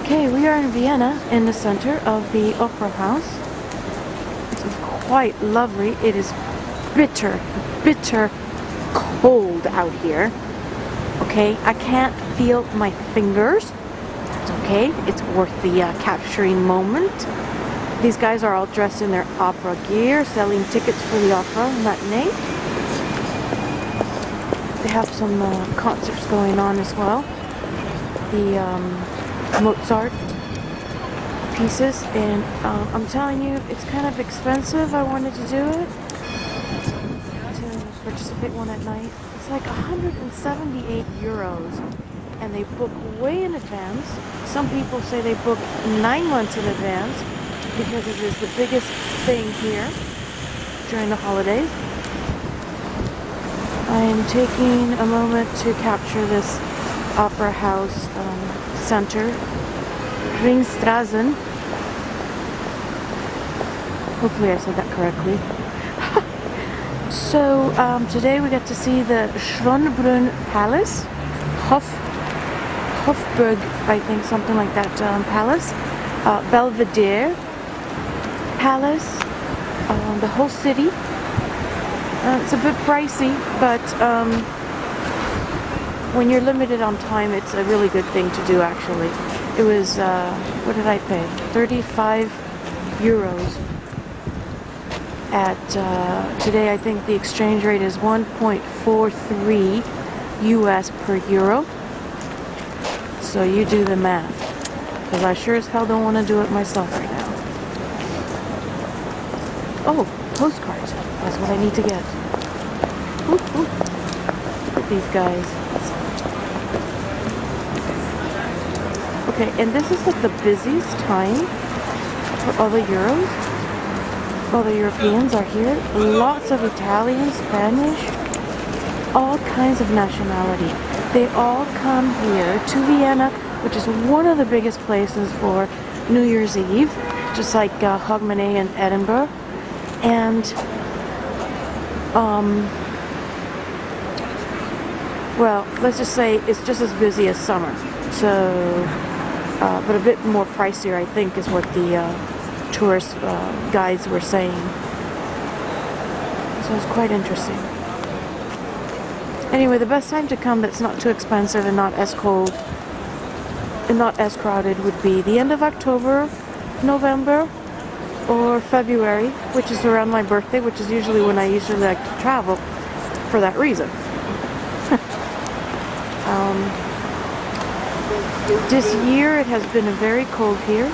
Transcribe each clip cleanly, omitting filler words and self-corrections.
Okay, we are in Vienna, in the center of the opera house. It's quite lovely. It is bitter, bitter cold out here. Okay, I can't feel my fingers. It's okay, it's worth the capturing moment. These guys are all dressed in their opera gear, selling tickets for the opera matinee. They have some concerts going on as well. The Mozart pieces, and I'm telling you, it's kind of expensive. I wanted to do it to participate one at night. It's like 178 euros, and they book way in advance. Some people say they book 9 months in advance because it is the biggest thing here during the holidays. I am taking a moment to capture this opera house center, Ringstraßen. Hopefully I said that correctly. So today we get to see the Schönbrunn Palace, Hofburg, I think, something like that palace, Belvedere Palace, the whole city. It's a bit pricey, but when you're limited on time, it's a really good thing to do, actually. It was, what did I pay? 35 euros. At, today I think the exchange rate is 1.43 US per euro. So you do the math. Because I sure as hell don't want to do it myself right now. Oh, postcards. That's what I need to get. Ooh, ooh. Look at these guys. Okay, and this is like the busiest time for all the Euros. All the Europeans are here. Lots of Italian, Spanish, all kinds of nationality. They all come here to Vienna, which is one of the biggest places for New Year's Eve, just like Hogmanay and Edinburgh. And well, let's just say it's just as busy as summer. So, but a bit more pricier, I think, is what the tourist guides were saying. So it's quite interesting. Anyway, the best time to come that's not too expensive and not as cold and not as crowded would be the end of October, November, or February, which is around my birthday, which is usually when I usually like to travel for that reason. This year it has been very cold here.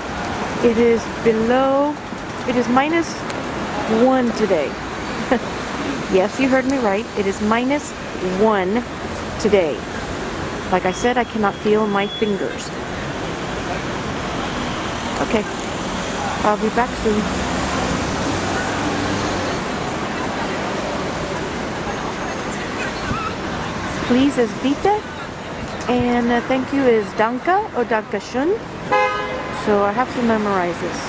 It is -1 today. Yes, you heard me right. It is -1 today. Like I said, I cannot feel my fingers. Okay. I'll be back soon. Please is bitte, and thank you is danke or danke schön. So I have to memorize this.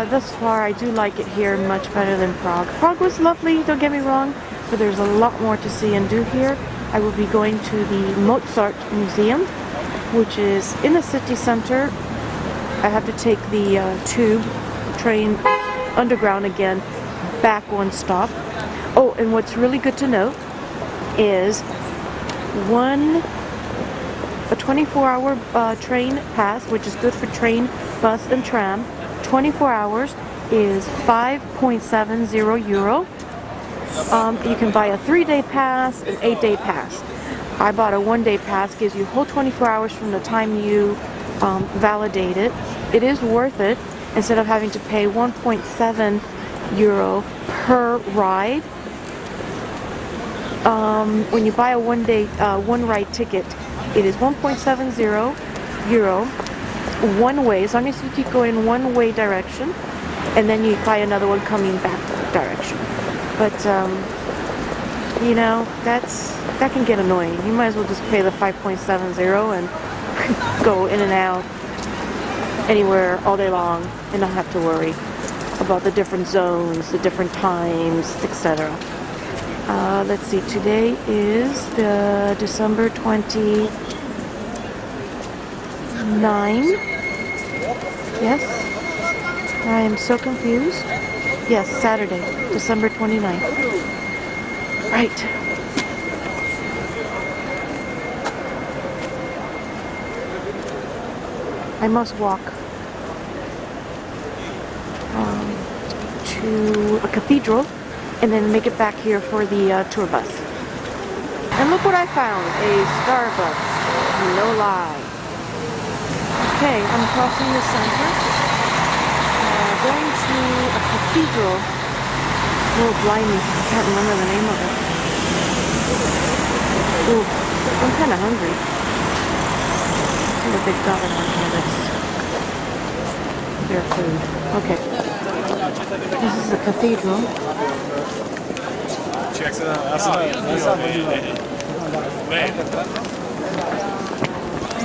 Thus far, I do like it here much better than Prague. Prague was lovely, don't get me wrong, but there's a lot more to see and do here. I will be going to the Mozart Museum, which is in the city center. I have to take the tube train underground again, back one stop. Oh, and what's really good to note is a 24-hour train pass, which is good for train, bus, and tram. 24 hours is 5.70 euro. You can buy a 3-day pass, an 8-day pass. I bought a 1-day pass, gives you a whole 24 hours from the time you validate it. It is worth it instead of having to pay 1.7 euro per ride. When you buy a 1-day, one-ride ticket, it is 1.70 euro one way, as long as you keep going one way direction, and then you buy another one coming back direction. But you know, that can get annoying. You might as well just pay the 5.70 and go in and out anywhere all day long and not have to worry about the different zones, the different times, etc. Let's see, today is the December 29. Yes? I am so confused. Yes, Saturday, December 29th. Right. I must walk to a cathedral and then make it back here for the tour bus. And look what I found, a Starbucks, no lie. Okay, I'm crossing the center, going to a cathedral. Oh, blimey, I can't remember the name of it. Ooh, I'm kind of hungry. Let's see what they've got on here. Their food. Okay. This is the cathedral. Look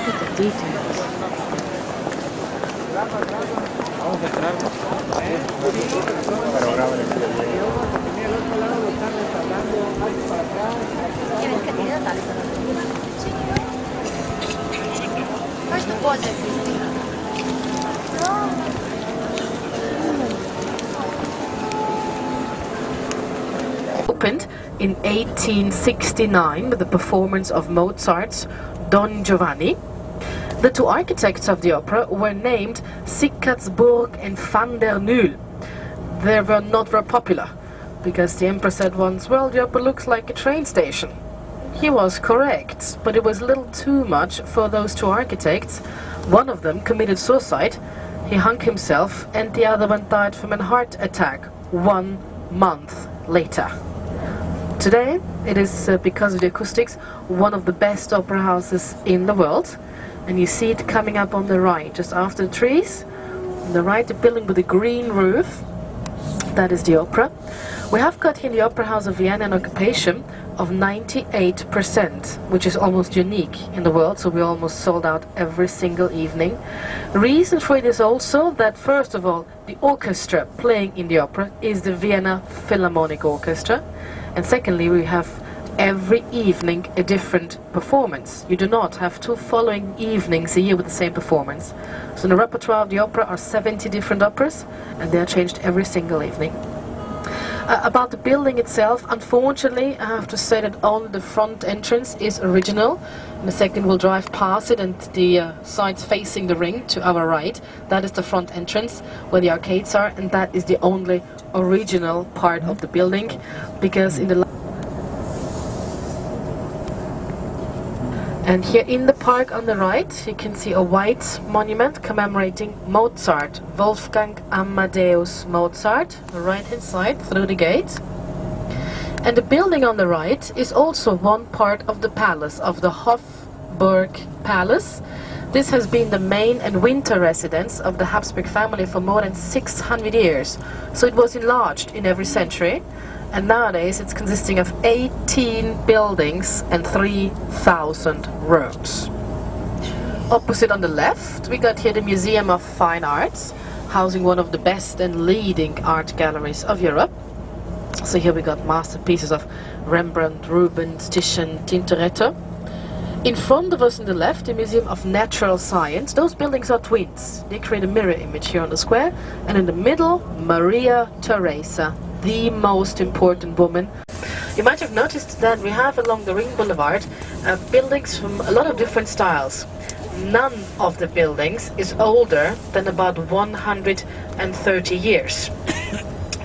at the details. Opened in 1869 with the performance of Mozart's Don Giovanni. The two architects of the opera were named Sickardsburg and van der Nul. They were not very popular, because the emperor said once, well, the opera looks like a train station. He was correct, but it was a little too much for those two architects. One of them committed suicide, he hung himself, and the other one died from a heart attack 1 month later. Today, it is, because of the acoustics, one of the best opera houses in the world. And you see it coming up on the right, just after the trees. On the right, the building with the green roof. That is the opera. We have got here in the Opera House of Vienna an occupation of 98%, which is almost unique in the world, so we almost sold out every single evening. The reason for it is also that, first of all, the orchestra playing in the opera is the Vienna Philharmonic Orchestra, and secondly, we have every evening a different performance. You do not have 2 following evenings a year with the same performance. So in the repertoire of the opera are 70 different operas, and they are changed every single evening. About the building itself, unfortunately, I have to say that only the front entrance is original. In a second we'll drive past it, and the sides facing the ring to our right, that is the front entrance where the arcades are, and that is the only original part of the building, because in the And here in the park on the right, you can see a white monument commemorating Mozart, Wolfgang Amadeus Mozart, the right hand side through the gate. And the building on the right is also one part of the palace, of the Hofburg Palace. This has been the main and winter residence of the Habsburg family for more than 600 years. So it was enlarged in every century. And nowadays it's consisting of 18 buildings and 3,000 rooms. Opposite on the left, we got here the Museum of Fine Arts, housing one of the best and leading art galleries of Europe. So here we got masterpieces of Rembrandt, Rubens, Titian, Tintoretto. In front of us on the left, the Museum of Natural Science. Those buildings are twins. They create a mirror image here on the square. And in the middle, Maria Theresa, the most important woman. You might have noticed that we have along the Ring Boulevard buildings from a lot of different styles. None of the buildings is older than about 130 years.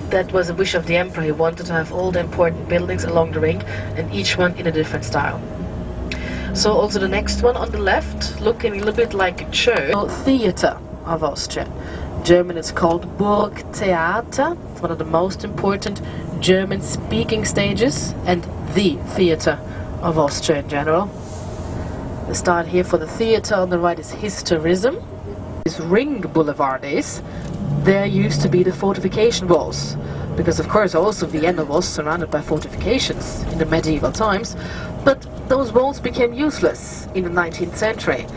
That was a wish of the emperor. He wanted to have all the important buildings along the ring, and each one in a different style. So also the next one on the left, looking a little bit like a church. Theater of Austria. German it's called Burgtheater. It's one of the most important German-speaking stages, and the theater of Austria in general. The start here for the theater on the right is Historism. This Ring Boulevard is, there used to be the fortification walls, because of course also Vienna was surrounded by fortifications in the medieval times, but those walls became useless in the 19th century.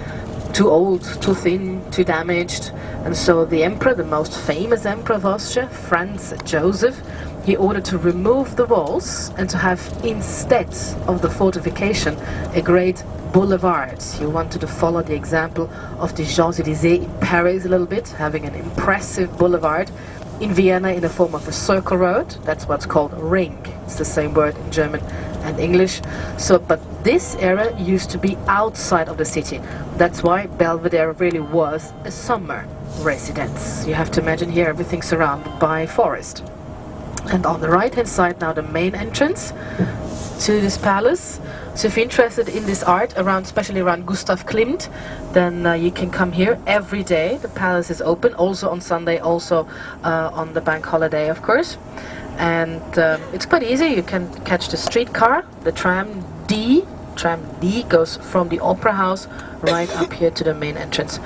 Too old, too thin, too damaged, and so the emperor, the most famous emperor of Austria, Franz Joseph, he ordered to remove the walls and to have, instead of the fortification, a great boulevard. He wanted to follow the example of the Champs-Élysées in Paris a little bit, having an impressive boulevard. In Vienna, in the form of a circle road. That's what's called ring. It's the same word in German and English. So, but this area used to be outside of the city. That's why Belvedere really was a summer residence. You have to imagine here everything surrounded by forest. And on the right hand side now the main entrance to this palace. So if you're interested in this art, especially around Gustav Klimt, then you can come here every day. The palace is open, also on Sunday, also on the bank holiday, of course. And it's quite easy. You can catch the streetcar, the tram D. Tram D goes from the Opera House right up here to the main entrance.